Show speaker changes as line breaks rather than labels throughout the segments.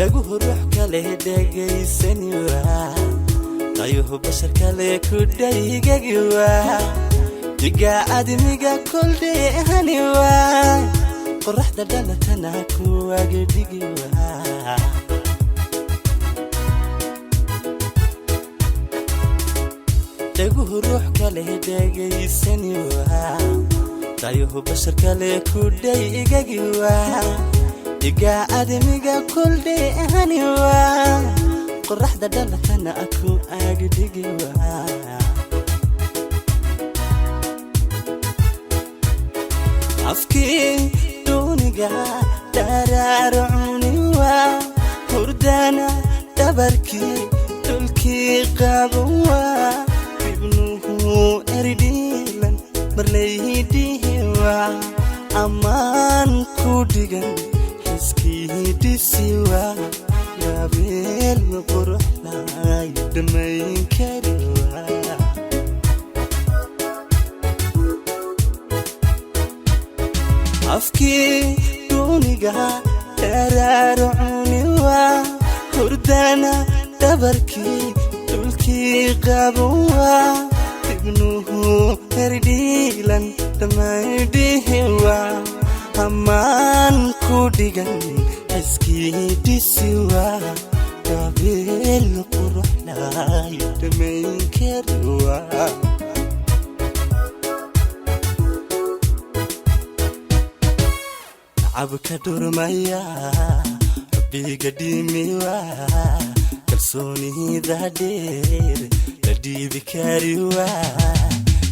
dhaguhu ruux kale dhegaysan waa qayuhu bashar kale ku dhaygagi waa diga admiga kuldheehani waa qorraxda dhalatana ku agdhigi waa dhaguhu ruux kale dhegaysan waa qayuhu bashar kale ku dhaygagi waa diga admiga kuldheehani waa qorraxda dhalatana ku agdhigi waa afki duniga dararuni waa hurdana dabarki dulki qabuwa ibnuhu eridilan marlaydihi waa amaan ku dhigan hiskiidisiwa gabeel quruxlay dhamayn kariwa afki duniga dararuni waa hurdana dabarki dulki qabuwa ibnuhu eridilan dhamaydihi waa amaan ku dhigan hiskiidisiwa gabeel quruxlay dhamayn kariwa abka durmaya rabbiga dhimiwa kalsoonida dheer la dhiibi kariwa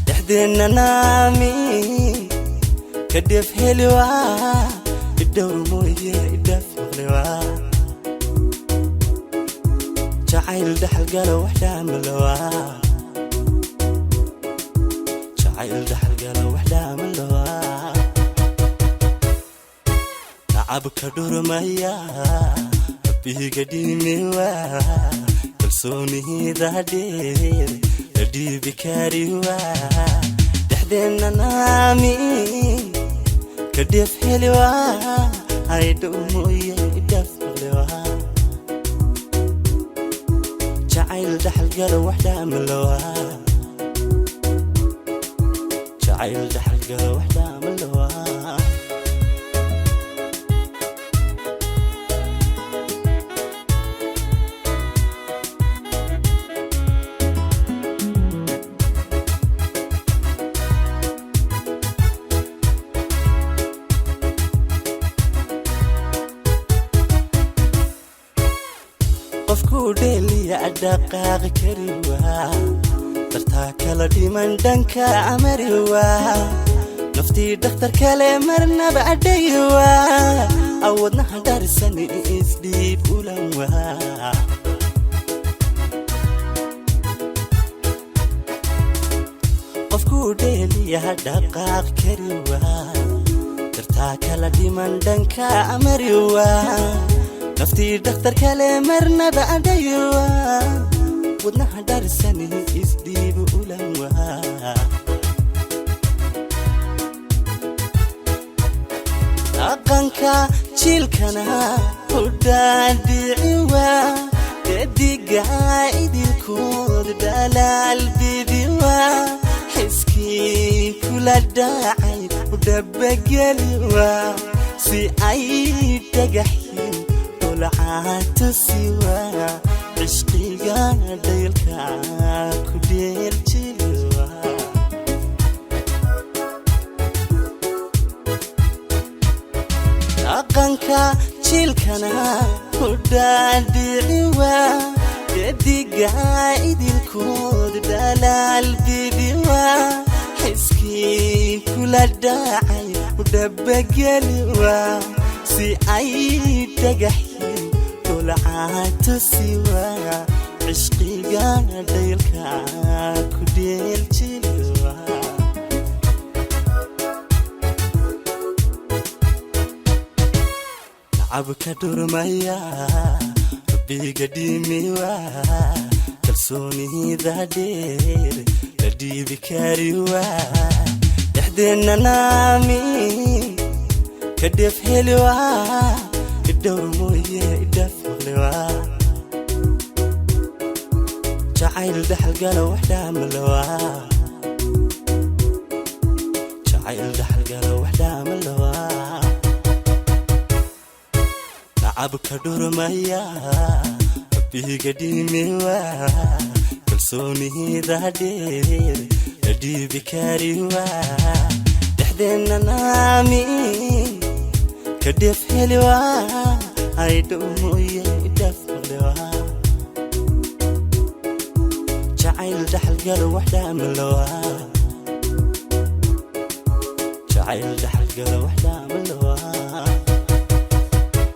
dhaxdeena naami kadef heliwa idhowr mooye idhaf maqliwa jacayl dhaxalgala wax dhaamalawa jacayl dhaxalgala wax dhaamalawa abka durmaya rabbiga dhimiwa kalsoonida dheer la dhiibi kariwa dhaxdeena naami kadef heliwa idhowr mooye idhaf maqliwa jacayl dhaxalgala wax dhaamalawa jacayl dhaxalgala wax dhaamalawa qofku dheeliya dhaqaaq kariwa dartaa kala dhiman dhanka amariwa naftii dhakhtar kale marnaba adhaywa awadnaha dharisan isdhiib ulanwa qofku dheeliya dhaqaaq kariwa dartaa kala dhiman dhanka amariwa naftii dhakhtar kale marnaba adhaywa wadnaha dharisan isdhiib ulanwa dhaqanka jiilkana u dhaadhiciwa dediga idilkood dhalaal bidiwa xiskii kula dhacay u dhabageliwa si ay dhagaxin dolcaatu siwa cishqiga dhaylka ku dheeljiliwa dhaqanka jiilkana u dhaadhiciwa dediga idilkood dhalaal bidiwa xiskii kula dhacay u dhabageliwa si ay dhagaxin dolcaatu siwa cishqiga dhaylka ku dheeljiliwa abka durmaya rabbiga dhimiwa kalsoonida dheer la dhiibi kariwa dhaxdeena naami kadef heliwa idhowr mooye idhaf ملوا جعيل دحل قالوا وحدة ملوا جعيل دحل قالوا وحدة ملوا لعبك دور ميا ربي قديمي وا كلسوني ذادير ردي بكاري وا دحدنا نامي كدف هلوا هيدومو يدف هلوا جعيل دحل قالوا وحدة ملوا جعيل دحل قالوا وحدة ملوا